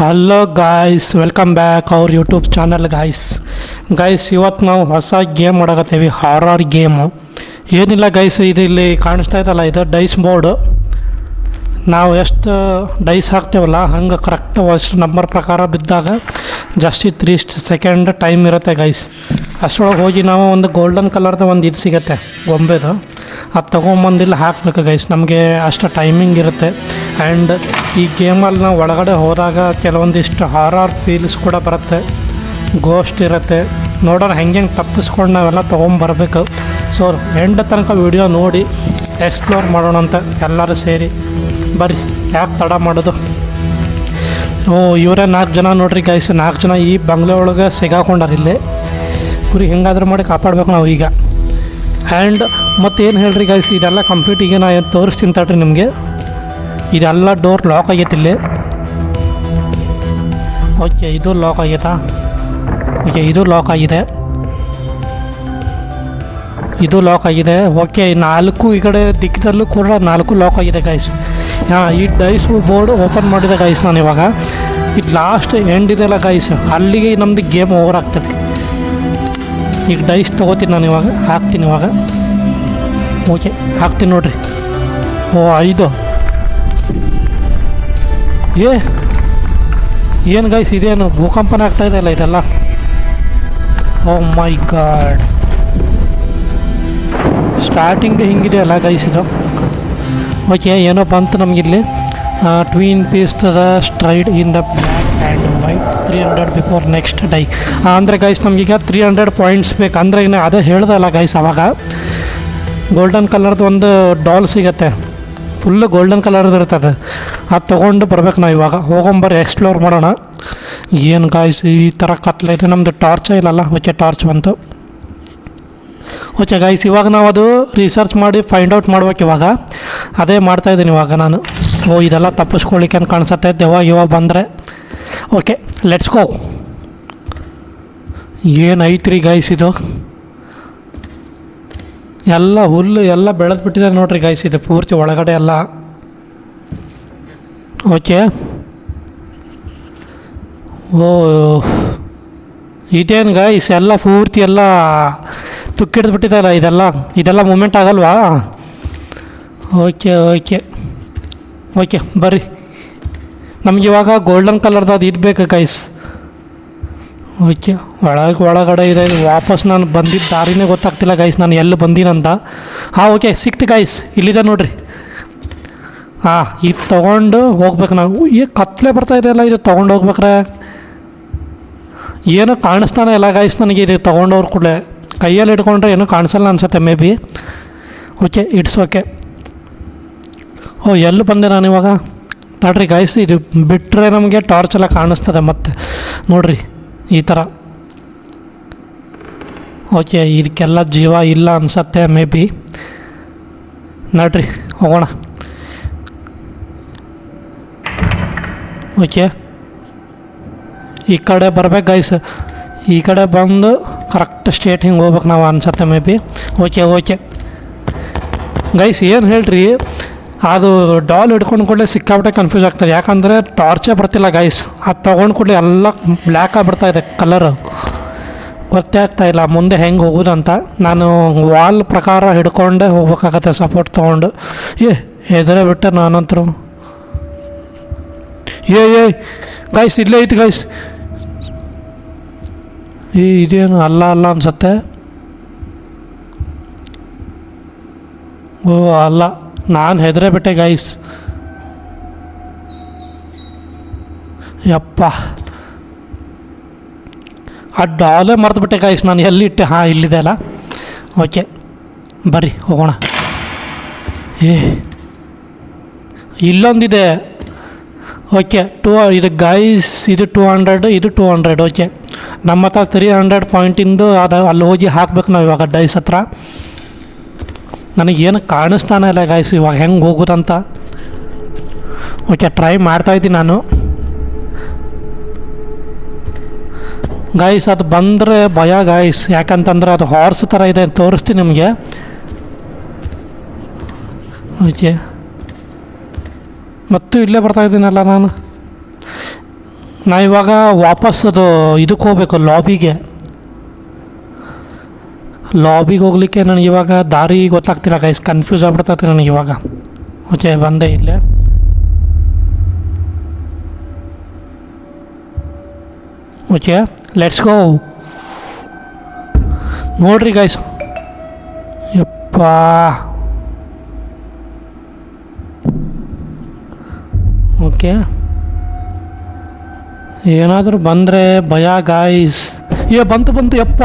Hello guys, welcome back ಅವ್ರ YouTube channel guys ಇವತ್ತು ನಾವು ಹೊಸ ಗೇಮ್ ಮಾಡಕತ್ತೀವಿ, ಹಾರರ್ ಗೇಮು. ಏನಿಲ್ಲ ಗೈಸ್, ಇದು ಇಲ್ಲಿ ಕಾಣಿಸ್ತಾ ಇದ್ದಲ್ಲ, ಇದು ಡೈಸ್ ಬೋರ್ಡು. ನಾವು ಎಷ್ಟು ಡೈಸ್ ಹಾಕ್ತೇವಲ್ಲ ಹಂಗೆ ಕರೆಕ್ಟ್ ಅಷ್ಟು ನಂಬರ್ ಪ್ರಕಾರ ಬಿದ್ದಾಗ ಜಾಸ್ತಿ 3 ಸೆಕೆಂಡ್ ಟೈಮ್ ಇರುತ್ತೆ ಗೈಸ್. ಅಷ್ಟರೊಳಗೆ ಹೋಗಿ ನಾವು ಒಂದು ಗೋಲ್ಡನ್ ಕಲರ್ದು ಒಂದು ಇದು ಸಿಗುತ್ತೆ ಗೊಂಬೆದು, ಅದು ತೊಗೊಂಬಂದಿಲ್ಲ ಹಾಕಬೇಕು ಗೈಸ್. ನಮಗೆ ಅಷ್ಟು ಟೈಮಿಂಗ್ ಇರುತ್ತೆ. ಆ್ಯಂಡ್ ಈ ಗೇಮಲ್ಲಿ ನಾವು ಒಳಗಡೆ ಹೋದಾಗ ಕೆಲವೊಂದಿಷ್ಟು ಹಾರರ್ ಫೀಲ್ಸ್ ಕೂಡ ಬರುತ್ತೆ, ಗೋಸ್ಟ್ ಇರುತ್ತೆ. ನೋಡೋಣ ಹೆಂಗೆ ತಪ್ಪಿಸ್ಕೊಂಡು ನಾವೆಲ್ಲ ತೊಗೊಂಬರ್ಬೇಕು. ಸೊ ಎಂಡ್ ತನಕ ವಿಡಿಯೋ ನೋಡಿ ಎಕ್ಸ್ಪ್ಲೋರ್ ಮಾಡೋಣ ಅಂತ ಎಲ್ಲರೂ ಸೇರಿ ಬರ್ರಿ, ಯಾಕೆ ತಡ ಮಾಡೋದು. ಇವರೇ 4 ಜನ ನೋಡ್ರಿ ಗೈಸ್, 4 ಜನ ಈ ಬಂಗ್ಲೆ ಒಳಗೆ ಸಿಗಾಕೊಂಡಾರ. ಇಲ್ಲೇ ಕುರಿ ಹೆಂಗಾದ್ರೂ ಮಾಡಿ ಕಾಪಾಡ್ಬೇಕು ನಾವು ಈಗ. ಆ್ಯಂಡ್ ಮತ್ತೇನು ಹೇಳ್ರಿ ಗೈಸ್, ಇದೆಲ್ಲ ಕಂಪ್ಲೀಟ್ ಈಗ ನಾನು ತೋರಿಸ್ತೀನಿ ತಡ್ರಿ ನಿಮಗೆ. ಇದೆಲ್ಲ ಡೋರ್ ಲಾಕ್ ಆಗೈತಿ ಇಲ್ಲಿ. ಓಕೆ, ಇದು ಲಾಕ್ ಆಗೈತಾ? ಓಕೆ, ಇದು ಲಾಕ್ ಆಗಿದೆ, ಇದು ಲಾಕ್ ಆಗಿದೆ. ಓಕೆ, 4 ಈ ಕಡೆ ದಿಕ್ಕದಲ್ಲೂ ಕೂಡ 4 ಲಾಕ್ ಆಗಿದೆ ಗೈಸ್. ಈ ಡೈಸ್ ಬೋರ್ಡ್ ಓಪನ್ ಮಾಡಿದೆ ಗೈಸ್ ನಾನು ಇವಾಗ. ಇದು ಲಾಸ್ಟ್ ಎಂಡ್ ಇದೆಯಲ್ಲ ಗೈಸ್, ಅಲ್ಲಿಗೆ ನಮ್ಮದು ಗೇಮ್ ಓವರ್ ಆಗ್ತದೆ. ಈಗ ಡೈಸ್ ತೊಗೋತೀನಿ ನಾನು ಇವಾಗ, ಹಾಕ್ತೀನಿ ಇವಾಗ. ಓಕೆ, ಹಾಕ್ತೀನಿ ನೋಡಿರಿ. 5 ಏನು ಗೈಸ್, ಇದೇನು ಭೂಕಂಪನ ಆಗ್ತಾಯಿದೆಯಲ್ಲ ಇದೆಲ್ಲ. ಓ ಮೈ ಗಾಡ್, ಸ್ಟಾರ್ಟಿಂಗ್ ಹಿಂಗಿದೆಯಲ್ಲ ಗೈಸ್ ಇದು. ಓಕೆ, ಏನೋ ಬಂತು ನಮಗಿಲ್ಲಿ. Tween piece stride in the black and white 300 before next die. ಅಂದರೆ ಗೈಸ್ ನಮಗೀಗ 300 ಪಾಯಿಂಟ್ಸ್ ಬೇಕು. ಅಂದರೆ ಇನ್ನು ಅದೇ ಹೇಳ್ದಲ್ಲ ಗೈಸ್, ಅವಾಗ ಗೋಲ್ಡನ್ ಕಲರ್ದು ಒಂದು ಡಾಲ್ ಸಿಗುತ್ತೆ, ಫುಲ್ಲು ಗೋಲ್ಡನ್ ಕಲರ್ದು ಇರ್ತದೆ. ಅದು ತೊಗೊಂಡು ಬರ್ಬೇಕು ನಾವು ಇವಾಗ. ಹೋಗೊಂಬರ್ರಿ, ಎಕ್ಸ್ಪ್ಲೋರ್ ಮಾಡೋಣ. ಏನು ಗೈಸ್ ಈ ಥರ ಕತ್ಲೈತೆ, ನಮ್ಮದು ಟಾರ್ಚ್ ಇಲ್ಲಲ್ಲ. ಓಕೆ, ಟಾರ್ಚ್ ಬಂತು. ಓಕೆ ಗೈಸ್, ಇವಾಗ ನಾವು ಅದು ರಿಸರ್ಚ್ ಮಾಡಿ ಫೈಂಡ್ ಔಟ್ ಮಾಡ್ಬೇಕು ಇವಾಗ. ಅದೇ ಮಾಡ್ತಾಯಿದ್ದೀನಿ ಇವಾಗ ನಾನು. ಇದೆಲ್ಲ ತಪ್ಪಿಸ್ಕೊಳ್ಳಿಕ್ಕೆ ಅಂತ ಕಾಣಿಸುತ್ತೆ ಇವಾಗ ಬಂದರೆ. Okay, let's go. ಏನು ಐತ್ರಿ ಗೈಸ್ ಇದು, ಎಲ್ಲ ಹುಲ್ಲು ಎಲ್ಲ ಬೆಳೆದು ಬಿಟ್ಟಿದೆ ನೋಡ್ರಿ ಗೈಸ್, ಇದು ಪೂರ್ತಿ ಒಳಗಡೆ ಎಲ್ಲ. ಓಕೆ, ಇದೇನು ಗೈಸ್ ಎಲ್ಲ ಪೂರ್ತಿ ಎಲ್ಲ ತುಕ್ಕಿಡ್ದು ಬಿಟ್ಟಿದೆಲ್ಲ ಇದೆಲ್ಲ ಮೂಮೆಂಟ್ ಆಗಲ್ವಾ? ಓಕೆ ಓಕೆ ಓಕೆ, ಬರ್ರಿ. ನಮಗಿವಾಗ ಗೋಲ್ಡನ್ ಕಲರ್ದು ಅದು ಇರಬೇಕು ಗೈಸ್. ಓಕೆ, ಒಳಗಡೆ ಇದೆ. ವಾಪಸ್ ನಾನು ಬಂದಿದ್ದ ದಾರಿನೇ ಗೊತ್ತಾಗ್ತಿಲ್ಲ ಗೈಸ್, ನಾನು ಎಲ್ಲಿ ಬಂದೀನಂತ. ಓಕೆ, ಸಿಕ್ತು ಗೈಸ್, ಇಲ್ಲಿದೆ ನೋಡ್ರಿ. ಇದು ತೊಗೊಂಡು ಹೋಗ್ಬೇಕು ನಾವು. ಕತ್ಲೆ ಬರ್ತಾಯಿದೆಯಲ್ಲ, ಇದು ತೊಗೊಂಡು ಹೋಗ್ಬೇಕ್ರೆ. ಏನೂ ಕಾಣಿಸ್ತಾನೆ ಇಲ್ಲ ಗೈಸ್ ನನಗೆ. ಇದು ತೊಗೊಂಡವ್ರು ಕೂಡ ಕೈಯಲ್ಲಿ ಇಟ್ಕೊಂಡ್ರೆ ಏನೂ ಕಾಣಿಸಲ್ಲ ಅನ್ಸುತ್ತೆ may be. Okay, it's okay. ಎಲ್ಲಿ ಬಂದೆ ನಾನು ಇವಾಗ? ತಡ್ರಿ ಗೈಸ್, ಇದು ಬಿಟ್ಟರೆ ನಮಗೆ ಟಾರ್ಚ್ ಎಲ್ಲ ಕಾಣಿಸ್ತದೆ ಮತ್ತೆ ನೋಡ್ರಿ ಈ ಥರ. ಓಕೆ, ಇದಕ್ಕೆಲ್ಲ ಜೀವ ಇಲ್ಲ ಅನ್ಸತ್ತೆ ಮೇ ಬಿ. ನಡ್ರಿ ಹೋಗೋಣ. ಓಕೆ, ಈ ಕಡೆ ಬರ್ಬೇಕು ಗೈಸ್. ಈ ಕಡೆ ಬಂದು ಕರೆಕ್ಟ್ ಸ್ಟೇಟ್ ಹಿಂಗೆ ಹೋಗ್ಬೇಕು ನಾವು ಅನ್ಸತ್ತೆ may be. Okay okay guys, ಏನು ಹೇಳ್ರಿ, ಅದು ಡಾಲ್ ಹಿಡ್ಕೊಂಡು ಕೂಡಲೇ ಸಿಕ್ಕಾಬಿಟ್ಟೆ ಕನ್ಫ್ಯೂಸ್ ಆಗ್ತದೆ. ಯಾಕಂದರೆ ಟಾರ್ಚೇ ಬರ್ತಿಲ್ಲ ಗೈಸ್. ಅದು ತೊಗೊಂಡು ಕೂಡಲೇ ಎಲ್ಲ ಬ್ಲ್ಯಾಕ್ ಆಗಿಬಿಡ್ತಾಯಿದೆ ಕಲರು, ಗೊತ್ತೇ ಆಗ್ತಾಯಿಲ್ಲ ಮುಂದೆ ಹೆಂಗೆ ಹೋಗೋದಂತ. ನಾನು ವಾಲ್ ಪ್ರಕಾರ ಹಿಡ್ಕೊಂಡೇ ಹೋಗ್ಬೇಕಾಗತ್ತೆ ಸಪೋರ್ಟ್ ತೊಗೊಂಡು. ಹೆದರೇ ಬಿಟ್ಟೆ ನಾನಂತರೂ. ಗೈಸ್ ಇಲ್ಲೇ ಐತಿ ಗೈಸ್. ಇದೇನು ಅಲ್ಲ ಅನ್ಸತ್ತೆ. ಅಲ್ಲ, ನಾನು ಹೆದರೇ ಬಿಟ್ಟೆ ಗೈಸ್. ಯಪ್ಪ, ಆ ಡಾಲೇ ಮರೆತುಬಿಟ್ಟೆ ಗೈಸ್ ನಾನು ಎಲ್ಲಿಟ್ಟೆ. ಇಲ್ಲಿದೆ ಅಲ್ಲ. ಓಕೆ, ಬರ್ರಿ ಹೋಗೋಣ. ಇಲ್ಲೊಂದಿದೆ. ಓಕೆ, ಇದು ಗೈಸ್, ಇದು 200, ಇದು 200. ಓಕೆ, ನಮ್ಮ ಹತ್ರ 300 ಪಾಯಿಂಟಿಂದು ಅದು ಅಲ್ಲಿ ಹೋಗಿ ಹಾಕ್ಬೇಕು ನಾವು ಇವಾಗ ಡೈಸ್ ಹತ್ರ. ನನಗೇನು ಕಾಣಿಸ್ತಾನೆ ಇಲ್ಲ ಗೈಸ್ ಇವಾಗ ಹೆಂಗೆ ಹೋಗೋದಂತ. ಓಕೆ, ಟ್ರೈ ಮಾಡ್ತಾಯಿದ್ದೀನಿ ನಾನು ಗೈಸ್. ಅದು ಬಂದರೆ ಭಯ ಗೈಸ್, ಯಾಕಂತಂದ್ರೆ ಅದು ಹಾರ್ಸ್ ಥರ ಇದೆ, ತೋರಿಸ್ತೀನಿ ನಿಮಗೆ. ಓಕೆ, ಮತ್ತು ಇಲ್ಲೇ ಬರ್ತಾಯಿದ್ದೀನಲ್ಲ ನಾನು. ನಾ ಇವಾಗ ವಾಪಸ್ ಅದು ಇದಕ್ಕೆ ಹೋಗ್ಬೇಕು, ಲಾಬಿಗೆ ಹೋಗ್ಲಿಕ್ಕೆ ನನಗೆ ಇವಾಗ ದಾರಿ ಗೊತ್ತಾಗ್ತಿಲ್ಲ ಗೈಸ್, ಕನ್ಫ್ಯೂಸ್ ಆಗ್ಬಿಡ್ತೈತೆ ನನಗೆ ಇವಾಗ. ಓಕೆ, ಬಂದೆ ಇಲ್ಲೇ. Okay, let's go. ನೋಡ್ರಿ ಗೈಸ್, ಯಪ್ಪ ಓಕೆ, ಏನಾದರೂ ಬಂದರೆ ಭಯ ಗಾಯ್ಸ್. ಬಂತು ಯಪ್ಪ.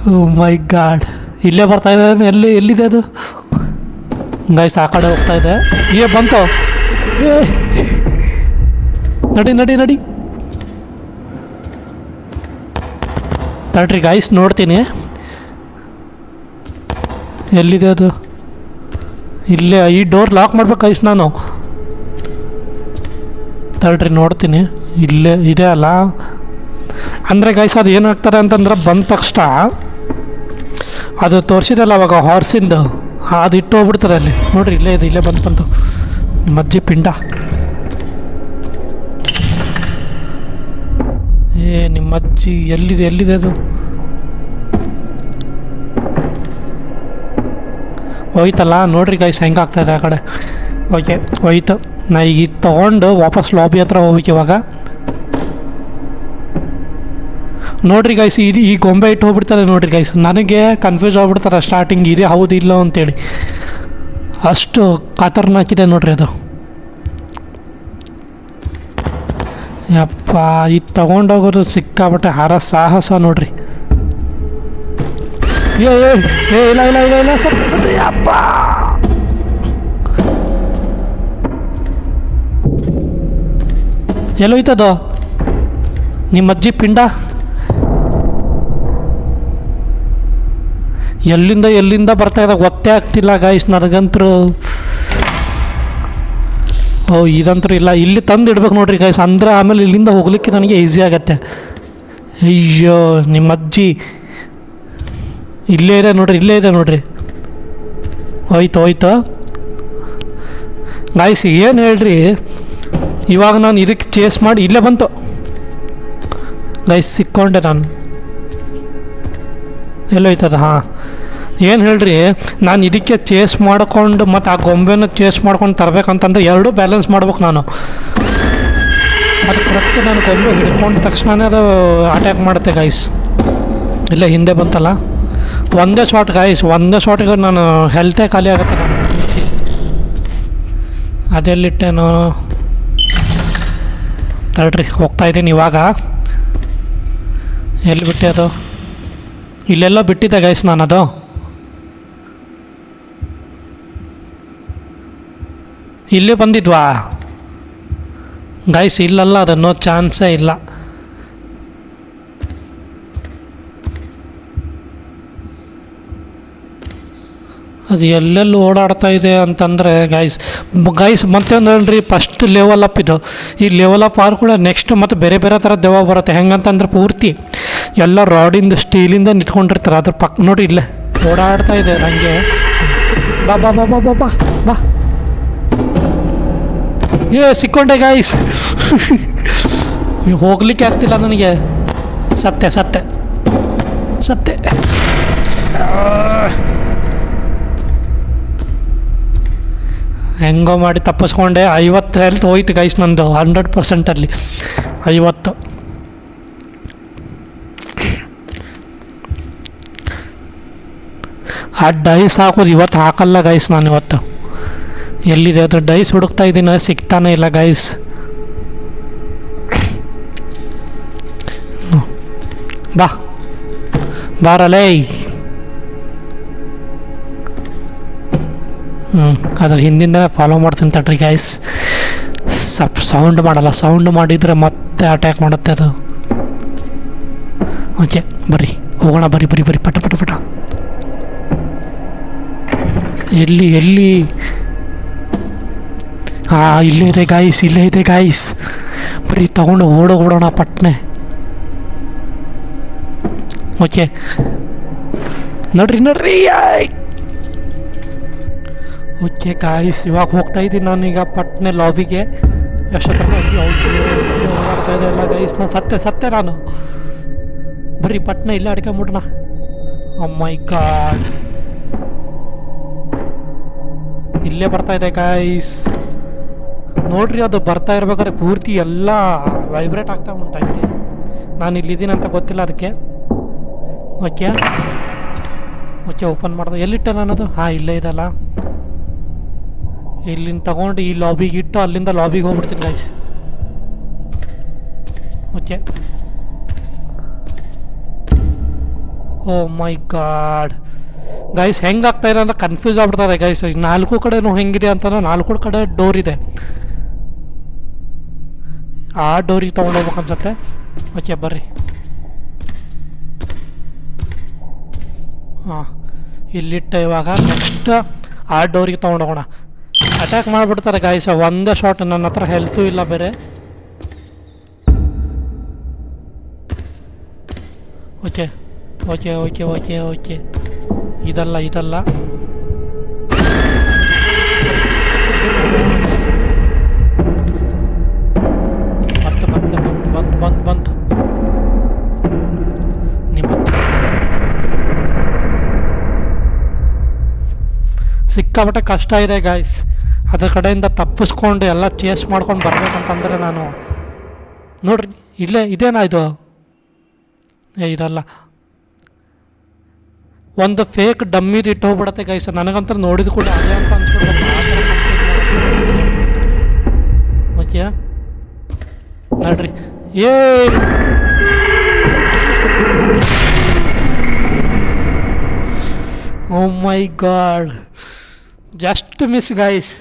ಓ ಮೈ ಗಾಡ್, ಇಲ್ಲೇ ಬರ್ತಾಯಿದೆ. ಎಲ್ಲಿದೆ ಅದು ಗೈಸ್? ಆ ಕಡೆ ಹೋಗ್ತಾ ಇದೆ. ಬಂತು. ನಡಿ ತಡ್ರಿ ಗಾಯ್ಸ್, ನೋಡ್ತೀನಿ ಎಲ್ಲಿದೆ ಅದು. ಇಲ್ಲೇ ಈ ಡೋರ್ ಲಾಕ್ ಮಾಡ್ಬೇಕು ಗೈಸ್ ನಾನು. ತಡ್ರಿ ನೋಡ್ತೀನಿ, ಇಲ್ಲೇ ಇದೆ ಅಲ್ಲ. ಅಂದರೆ ಗೈಸ್ ಅದು ಏನಾಗ್ತಾರೆ ಅಂತಂದ್ರೆ ಬಂದ ತಕ್ಷಣ ಅದು ತೋರಿಸಿದಲ್ಲ ಅವಾಗ ಹಾರ್ಸಿಂದು, ಅದು ಇಟ್ಟು ಹೋಗ್ಬಿಡ್ತಾರೆ ಅಲ್ಲಿ. ನೋಡ್ರಿ ಇಲ್ಲೇ ಇದೆ, ಇಲ್ಲೇ ಬಂತು ಮಜ್ಜಿ ಪಿಂಡ. ನಿಮ್ಮ ಅಜ್ಜಿ ಎಲ್ಲಿದೆ ಅದು? ಹೋಯ್ತಲ್ಲ ನೋಡ್ರಿ ಗೈಸ್, ಹೆಂಗಾಗ್ತಾಯಿದೆ ಆ ಕಡೆ. ಓಕೆ ಹೋಯ್ತು. ನಾ ಈಗ ಇದು ತೊಗೊಂಡು ವಾಪಸ್ ಲಾಬಿ ಹತ್ರ ಹೋಗ್ಬೇಕು ಇವಾಗ. ನೋಡ್ರಿ ಗೈಸ್, ಈ ಗೊಂಬೆ ಇಟ್ಟು ಹೋಗ್ಬಿಡ್ತಾರೆ ನೋಡ್ರಿ ಗೈಸ್. ನನಗೆ ಕನ್ಫ್ಯೂಸ್ ಆಗ್ಬಿಡ್ತಾರೆ ಸ್ಟಾರ್ಟಿಂಗ್, ಇದೆ ಹೌದು ಇಲ್ಲ ಅಂತೇಳಿ. ಅಷ್ಟು ಖತರ್ನಾಕಿದೆ ನೋಡ್ರಿ ಅದು. ಯಪ್ಪ, ಇದು ತೊಗೊಂಡೋಗೋದು ಸಿಕ್ಕಾಬಟ್ಟೆ ಸಾಹಸ ನೋಡ್ರಿ. ಇಲ್ಲ ಸತ್ತ ಯಪ್ಪ. ಎಲ್ಲೋಯ್ತದೋ ನಿಮ್ಮ ಅಜ್ಜಿ ಪಿಂಡ? ಎಲ್ಲಿಂದ ಬರ್ತಾ ಇದೆ ಗೊತ್ತೇ ಆಗ್ತಿಲ್ಲ ಗಾಯ್ಸ್ ನನಗಂತರೂ. ಇದಂತರೂ ಇಲ್ಲ, ಇಲ್ಲಿ ತಂದು ಇಡ್ಬೇಕು ನೋಡ್ರಿ ಗಾಯ್ಸ್, ಅಂದರೆ ಆಮೇಲೆ ಇಲ್ಲಿಂದ ಹೋಗ್ಲಿಕ್ಕೆ ನನಗೆ ಈಸಿ ಆಗತ್ತೆ. ಅಯ್ಯೋ ನಿಮ್ಮ ಅಜ್ಜಿ ಇಲ್ಲೇ ಇದೆ ನೋಡ್ರಿ. ಹೋಯ್ತು ಗಾಯ್ಸ್. ಏನು ಹೇಳ್ರಿ, ಇವಾಗ ನಾನು ಇದಕ್ಕೆ ಚೇಸ್ ಮಾಡಿ ಇಲ್ಲೇ ಬಂತು ಗೈಸ್, ಸಿಕ್ಕೊಂಡೆ ನಾನು. ಎಲ್ಲೋಯ್ತದ? ಹಾಂ, ಏನು ಹೇಳ್ರಿ, ನಾನು ಇದಕ್ಕೆ ಚೇಸ್ ಮಾಡ್ಕೊಂಡು ಮತ್ತು ಆ ಗೊಂಬೆನ ಚೇಸ್ ಮಾಡ್ಕೊಂಡು ತರಬೇಕಂತಂದ್ರೆ ಎರಡೂ ಬ್ಯಾಲೆನ್ಸ್ ಮಾಡ್ಬೇಕು ನಾನು. ಅದು ಕರೆಕ್ಟ್ ನಾನು ಗೊಂಬೆ ಹಿಡ್ಕೊಂಡ ತಕ್ಷಣವೇ ಅದು ಅಟ್ಯಾಕ್ ಮಾಡುತ್ತೆ ಗೈಸ್. ಇಲ್ಲ ಹಿಂದೆ ಬಂತಲ್ಲ, ಒಂದೇ ಶಾಟ್ ಗೈಸ್, ಒಂದೇ ಶಾಟಿಗೆ ನಾನು ಹೆಲ್ತೇ ಖಾಲಿ ಆಗುತ್ತೆ ನಾನು. ಅದೆಲ್ಲಿಟ್ಟೇನು ತಡ್ರಿ, ಹೋಗ್ತಾಯಿದ್ದೀನಿ ಇವಾಗ. ಎಲ್ಲಿ ಬಿಟ್ಟೆ ಅದು? ಇಲ್ಲೆಲ್ಲ ಬಿಟ್ಟಿದ್ದೆ ಗೈಸ್ ನಾನು. ಅದು ಇಲ್ಲೇ ಬಂದಿದ್ವಾ ಗೈಸ್? ಇಲ್ಲಲ್ಲ, ಅದನ್ನೋ ಚಾನ್ಸೇ ಇಲ್ಲ. ಅದು ಎಲ್ಲೆಲ್ಲಿ ಓಡಾಡ್ತಾ ಇದೆ ಅಂತಂದರೆ ಗೈಸ್ ಮತ್ತೊಂದು ಹೇಳ್ರಿ, ಫಸ್ಟ್ ಲೆವೆಲ್ ಅಪ್ ಇದು. ಈ ಲೆವೆಲ್ ಅಪ್ ಆದ್ರೂ ಕೂಡ ನೆಕ್ಸ್ಟ್ ಮತ್ತು ಬೇರೆ ಥರ ದೆವ್ವ ಬರುತ್ತೆ. ಹೆಂಗಂತಂದ್ರೆ ಪೂರ್ತಿ ಎಲ್ಲ ರಾಡಿಂದ ಸ್ಟೀಲಿಂದ ನಿಂತ್ಕೊಂಡಿರ್ತಾರೆ. ಅದ್ರ ಪಕ್ಕ ನೋಡಿ ಇಲ್ಲೇ ಓಡಾಡ್ತಾ ಇದೆ ನನಗೆ. ಬಾ ಬಾ ಬಾ ಬಾ ಬಾ ಬಾ ಬಾ. ಸಿಕ್ಕೊಂಡೆ ಗಾಯ್ಸ್. ಹೋಗ್ಲಿಕ್ಕೆ ಆಗ್ತಿಲ್ಲ ನನಗೆ. ಸತ್ತೆ ಹೆಂಗೋ ಮಾಡಿ ತಪ್ಪಿಸ್ಕೊಂಡೆ. 50 ಹೆಲ್ತ್ ಹೋಯ್ತು ಗೈಸ್ ನಂದು 100%. 50. ಆ ಡೈಸ್ ಹಾಕೋದು ಇವತ್ತು ಹಾಕಲ್ಲ ಗೈಸ್ ನಾನು ಇವತ್ತು. ಎಲ್ಲಿದೆ ಅದು ಡೈಸ್ ಹುಡುಕ್ತಾ ಇದ್ದೀನಿ, ಸಿಗ್ತಾನೆ ಇಲ್ಲ ಗೈಸ್. ಬಾರಲೇ. ಅದ್ರ ಹಿಂದಿಂದನೇ ಫಾಲೋ ಮಾಡ್ತೀನಿ ತಡ್ರಿ ಗೈಸ್. ಸೌಂಡ್ ಮಾಡಲ್ಲ, ಸೌಂಡ್ ಮಾಡಿದರೆ ಮತ್ತೆ ಅಟ್ಯಾಕ್ ಮಾಡುತ್ತೆ ಅದು. ಓಕೆ ಬರ್ರಿ ಹೋಗೋಣ, ಬರ್ರಿ ಪಟ. ಎಲ್ಲಿ? ಹಾಂ ಇಲ್ಲೇ ಇದೆ ಗಾಯ್ಸ್. ಬರೀ ತೊಗೊಂಡು ಓಡೋಗ್ಬಿಡೋಣ ಪಟ್ನೆ. ಓಕೆ ನೋಡ್ರಿ. ಓಕೆ ಗಾಯ್ಸ್, ಇವಾಗ ಹೋಗ್ತಾಯಿದ್ದೀನಿ ನಾನೀಗ ಪಟ್ನೆ ಲಾಬಿಗೆ. ಎಷ್ಟೊತ್ತರ ಓಡಾಡ್ತಾ ಇದೆ ಎಲ್ಲ ಗೈಸ್. ನಾನು ಸತ್ತೆ ನಾನು. ಬರ್ರಿ ಪಟ್ನ ಇಲ್ಲೇ ಅಡ್ಕೊಂಬಿಟ್ನ. ಮೈ ಗಾಡ್, ಇಲ್ಲೇ ಬರ್ತಾ ಇದೆ ಗೈಸ್. ನೋಡ್ರಿ, ಅದು ಬರ್ತಾ ಇರ್ಬೇಕಾದ್ರೆ ಪೂರ್ತಿ ಎಲ್ಲ ವೈಬ್ರೇಟ್ ಆಗ್ತಾ ಉಂಟು ಹಂಗೆ. ನಾನು ಇಲ್ಲಿದ್ದೀನಿ ಅಂತ ಗೊತ್ತಿಲ್ಲ ಅದಕ್ಕೆ. ಓಕೆ ಓಕೆ, ಓಪನ್ ಮಾಡ್ದೆ. ಎಲ್ಲಿಟ್ಟೆ ನಾನದು? ಹಾಂ, ಇಲ್ಲೇ ಇದಲ್ಲ. ಇಲ್ಲಿಂದ ತಗೊಂಡು ಈ ಲಾಬಿಗೆ ಇಟ್ಟು ಅಲ್ಲಿಂದ ಲಾಬಿಗೆ ಹೋಗ್ಬಿಡ್ತೀನಿ guys. Okay. O my god guys, ಹೆಂಗೆ ಆಗ್ತಾ ಇದೆ ಅಂತ ಕನ್ಫ್ಯೂಸ್ ಆಗ್ಬಿಡ್ತಾರೆ ಗೈಸ್. 4 ಕಡೆನೂ ಹೆಂಗಿದೆ ಅಂತಂದ್ರೆ 4 ಕಡೆ ಡೋರ್ ಇದೆ. ಆ ಡೋರಿಗೆ ತೊಗೊಂಡೋಗ್ಬೇಕು ಅನ್ಸುತ್ತೆ. ಓಕೆ ಬರ್ರಿ. ಹಾಂ, ಇಲ್ಲಿಟ್ಟ. ಇವಾಗ ನೆಕ್ಸ್ಟ್ ಆ ಡೋರಿಗೆ ತೊಗೊಂಡೋಗೋಣ. ಅಟ್ಯಾಕ್ ಮಾಡಿಬಿಡ್ತಾರೆ ಗಾಯ್ಸ, ಒಂದೇ ಶಾಟ್. ನನ್ನ ಹತ್ರ ಹೆಲ್ತು ಇಲ್ಲ ಬೇರೆ. Okay okay okay okay okay, ಇದಲ್ಲ ಬಂತು ನಿಮ್ಮ ಸಿಕ್ಕಾಪಟ್ಟೆ ಕಷ್ಟ ಇದೆ ಗಾಯ್ಸ್. ಅದ್ರ ಕಡೆಯಿಂದ ತಪ್ಪಿಸ್ಕೊಂಡು ಎಲ್ಲ ಚೇಸ್ ಮಾಡ್ಕೊಂಡು ಬರ್ಬೇಕಂತಂದರೆ ನಾನು ನೋಡ್ರಿ, ಇಲ್ಲೇ ಇದೇನಾ ಇದು? ಇದಲ್ಲ, ಒಂದು ಫೇಕ್ ಡಮ್ಮಿದು ಇಟ್ಟು ಹೋಗ್ಬಿಡತ್ತೆ ಗೈಸ್. ನನಗಂತ ನೋಡಿದ ಕೂಡ ಅದೇ ಅಂತ ಅನ್ಸ್ಬಿಡ್ಬೇಕು. ಓಕೆ ನೋಡ್ರಿ, ಓ my god, just miss guys.